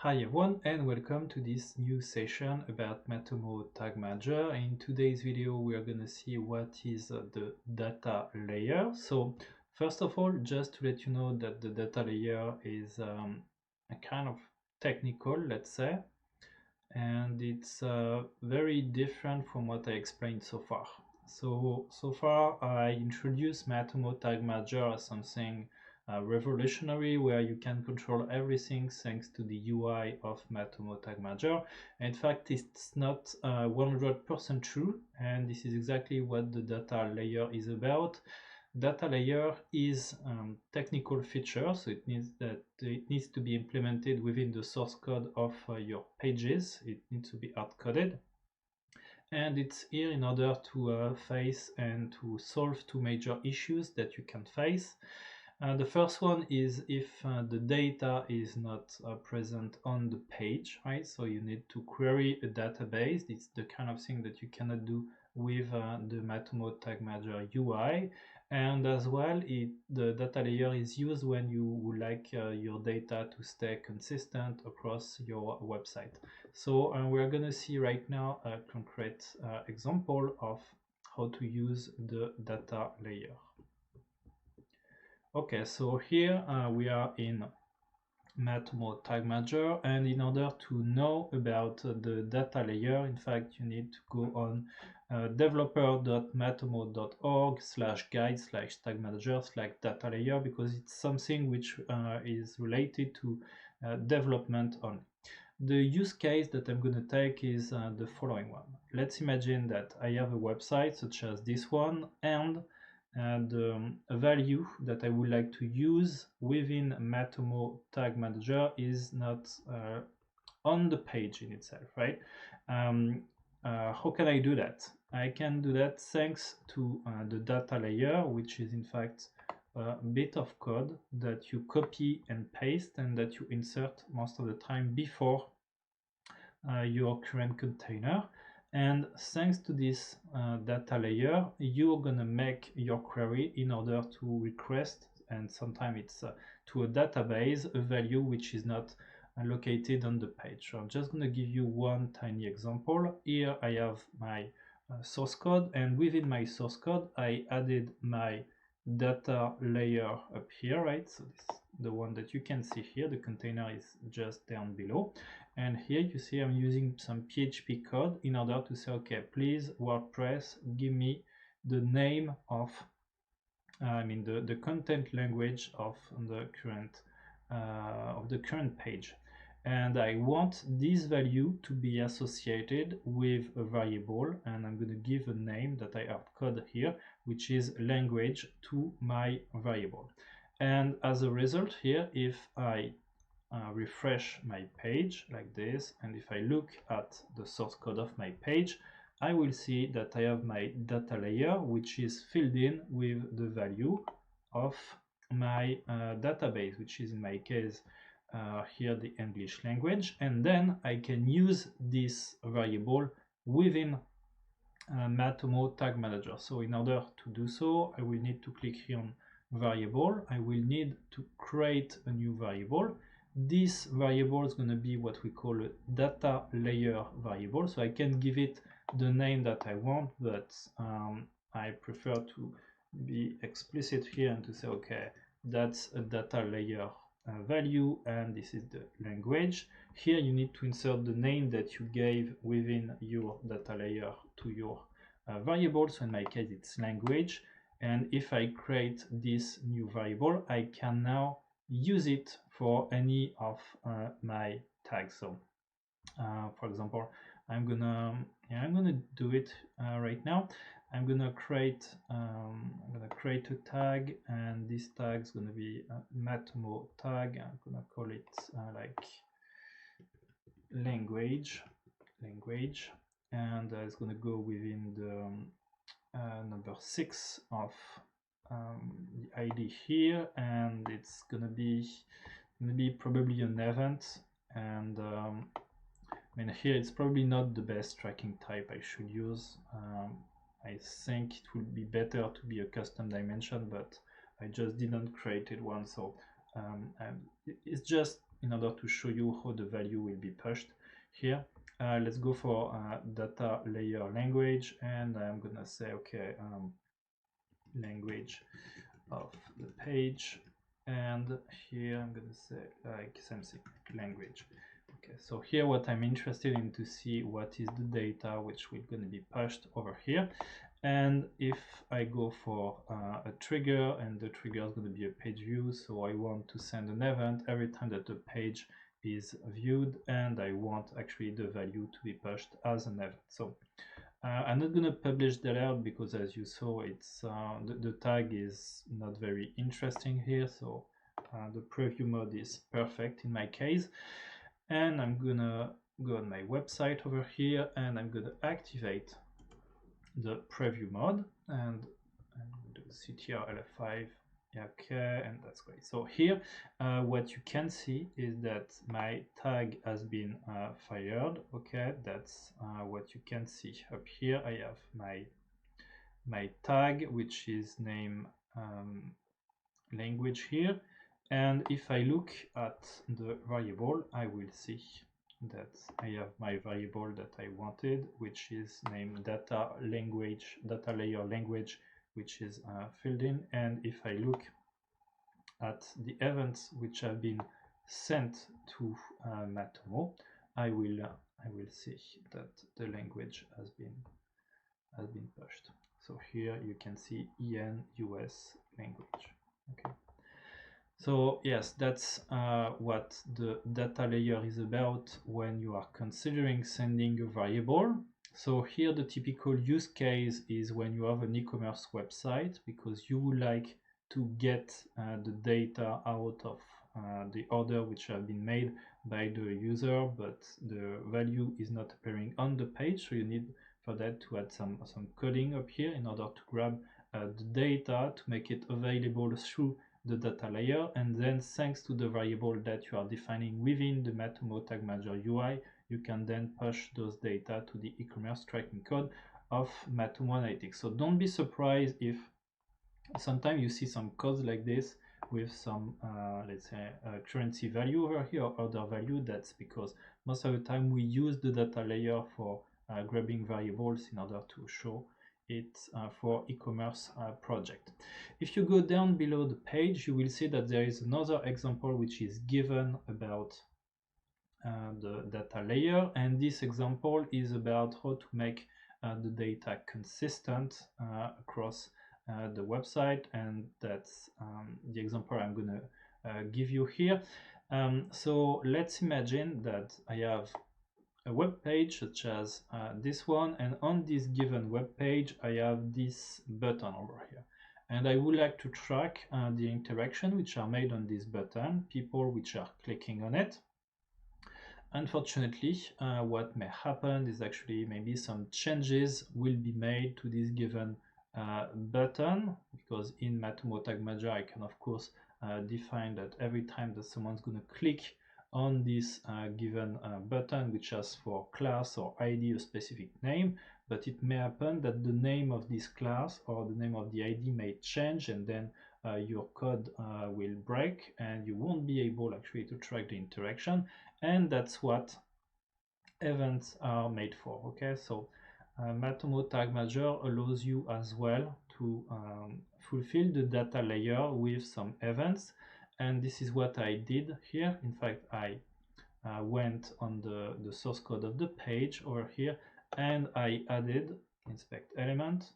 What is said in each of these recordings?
Hi everyone and welcome to this new session about Matomo Tag Manager. In today's video we are going to see what is the data layer. So first of all, just to let you know that the data layer is a kind of technical, let's say, and it's very different from what I explained so far. So far I introduced Matomo Tag Manager as something revolutionary, where you can control everything thanks to the UI of Matomo Tag Manager. In fact, it's not 100% true, and this is exactly what the data layer is about. Data layer is technical feature, so it needs to be implemented within the source code of your pages. It needs to be hard coded, and it's here in order to face and to solve two major issues that you can face. The first one is if the data is not present on the page, right? So you need to query a database. It's the kind of thing that you cannot do with the Matomo Tag Manager UI. And as well, the data layer is used when you would like your data to stay consistent across your website. So we're going to see right now a concrete example of how to use the data layer. Okay, so here we are in Matomo Tag Manager, and in order to know about the data layer, in fact, you need to go on developer.matomo.org/guide/tag-manager/data layer, because it's something which is related to development only. The use case that I'm going to take is the following one. Let's imagine that I have a website such as this one, and a value that I would like to use within Matomo Tag Manager is not on the page in itself, right? How can I do that? I can do that thanks to the data layer, which is in fact a bit of code that you copy and paste and that you insert most of the time before your current container. And thanks to this data layer, you're gonna make your query in order to request, and sometimes it's to a database, a value which is not located on the page. So I'm just gonna give you one tiny example. Here I have my source code, and within my source code, I added my data layer up here, right? So this is the one that you can see here. The container is just down below. And here you see I'm using some PHP code in order to say, okay, please WordPress, give me the name of, the content language of the current page. And I want this value to be associated with a variable, and I'm going to give a name that I have coded here, which is language, to my variable. And as a result here, if I refresh my page like this, and if I look at the source code of my page, I will see that I have my data layer, which is filled in with the value of my database, which is in my case here the English language. And then I can use this variable within Matomo Tag Manager. So in order to do so, I will need to click here on variable. I will need to create a new variable. This variable is going to be what we call a data layer variable. So I can give it the name that I want, but I prefer to be explicit here and to say, okay, that's a data layer value, and this is the language. Here you need to insert the name that you gave within your data layer to your variable. So in my case, it's language. And if I create this new variable, I can now use it for any of my tags. So for example, I'm gonna do it right now. I'm gonna create a tag, and this tag is gonna be Matomo tag. I'm gonna call it like language, and it's gonna go within the number 6 of the ID here, and it's gonna be probably an event. And here it's probably not the best tracking type I should use. I think it would be better to be a custom dimension, but I just didn't create one. So it's just in order to show you how the value will be pushed here. Let's go for data layer language, and I'm gonna say okay, language of the page, and here I'm gonna say like something language. Okay, so here what I'm interested in to see what is the data which will gonna be pushed over here. And if I go for a trigger, and the trigger is going to be a page view, so I want to send an event every time that the page is viewed, and I want actually the value to be pushed as an event. So I'm not going to publish that out because, as you saw, it's the tag is not very interesting here, so the preview mode is perfect in my case. And I'm gonna go on my website over here, and I'm gonna activate the preview mode, and do CTR LF5. Okay, and that's great. So here what you can see is that my tag has been fired. Okay, that's what you can see up here. I have my tag, which is name language here, and if I look at the variable, I will see that I have my variable that I wanted, which is named data layer language, which is filled in. And if I look at the events which have been sent to Matomo, I will see that the language has been pushed. So here you can see EN US language. Okay. So yes, that's what the data layer is about when you are considering sending a variable. So here the typical use case is when you have an e-commerce website, because you would like to get the data out of the order which have been made by the user, but the value is not appearing on the page. So you need for that to add some coding up here in order to grab the data to make it available through the data layer, and then thanks to the variable that you are defining within the Matomo Tag Manager UI, you can then push those data to the e-commerce tracking code of Matomo Analytics. So don't be surprised if sometimes you see some codes like this with some let's say currency value over here or other value. That's because most of the time we use the data layer for grabbing variables in order to show it for e-commerce project. If you go down below the page, you will see that there is another example which is given about the data layer, and this example is about how to make the data consistent across the website, and that's the example I'm going to give you here. So let's imagine that I have a web page such as this one, and on this given web page I have this button over here, and I would like to track the interaction which are made on this button, people which are clicking on it. Unfortunately, what may happen is actually maybe some changes will be made to this given button, because in Matomo Tag Manager I can of course define that every time that someone's going to click on this given button, which has for class or ID a specific name, but it may happen that the name of this class or the name of the ID may change, and then your code will break and you won't be able actually to track the interaction. And that's what events are made for. Okay, so Matomo Tag Manager allows you as well to fulfill the data layer with some events, and this is what I did here. In fact, I went on the source code of the page over here, and I added inspect element.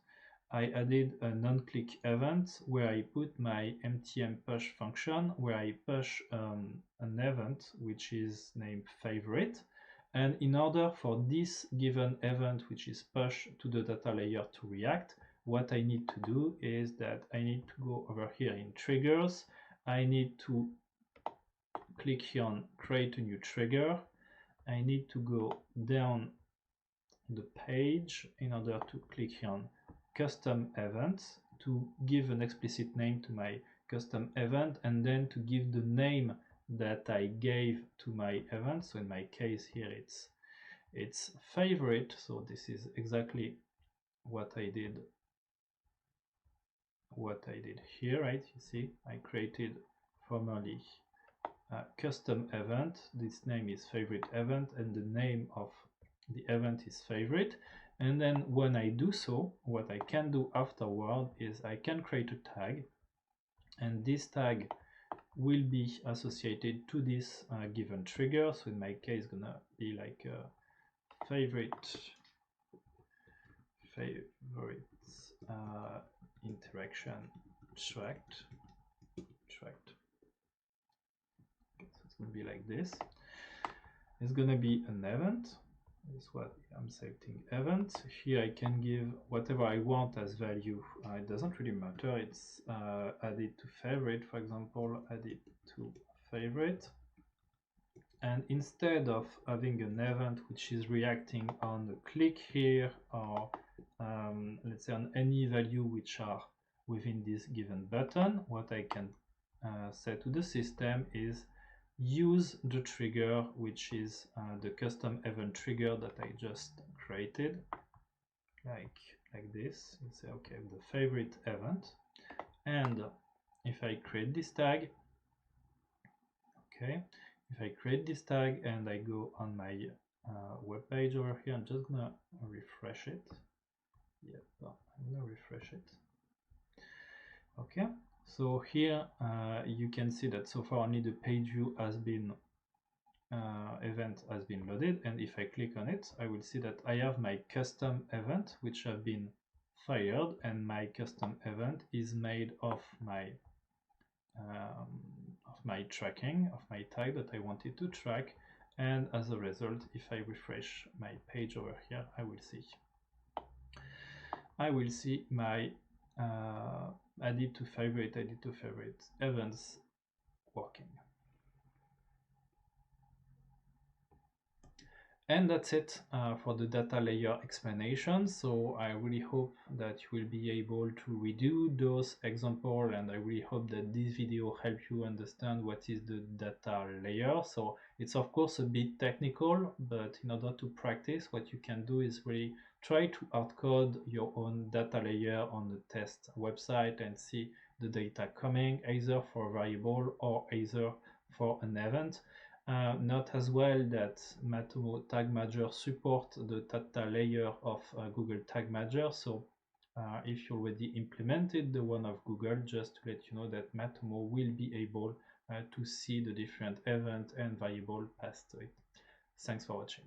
I added a non-click event where I put my mtm push function, where I push an event which is named favorite. And in order for this given event, which is push to the data layer, to react, what I need to do is that I need to go over here in triggers. I need to click here on create a new trigger. I need to go down the page in order to click here on custom events to give an explicit name to my custom event, and then to give the name that I gave to my event. So in my case here it's favorite, so this is exactly what I did here, right? You see I created formerly custom event. This name is favorite event, and the name of the event is favorite. And then when I do so, what I can do afterward is I can create a tag, and this tag will be associated to this given trigger. So in my case, it's gonna be like favorite interaction tracked. Okay, so it's gonna be like this. It's gonna be an event. That's what I'm selecting event. Here I can give whatever I want as value. It doesn't really matter. It's added to favorite, for example, added to favorite. And instead of having an event which is reacting on the click here, or let's say on any value which are within this given button, what I can say to the system is use the trigger, which is the custom event trigger that I just created, like this. You say, okay, the favorite event, and if I create this tag, okay, if I create this tag and I go on my web page over here, I'm just gonna refresh it. Yep, I'm gonna refresh it. Okay, so here you can see that so far only the page view has been event has been loaded, and if I click on it, I will see that I have my custom event which have been fired, and my custom event is made of my tracking, of my tag that I wanted to track. And as a result, if I refresh my page over here, I will see my added to favorite events working. And that's it for the data layer explanation. So I really hope that you will be able to redo those examples, and I really hope that this video helps you understand what is the data layer. So it's of course a bit technical, but in order to practice, what you can do is really try to hardcode your own data layer on the test website and see the data coming either for a variable or either for an event. Note as well that Matomo Tag Manager support the data layer of Google Tag Manager. So if you already implemented the one of Google, just to let you know that Matomo will be able to see the different event and variable passed to it. Thanks for watching.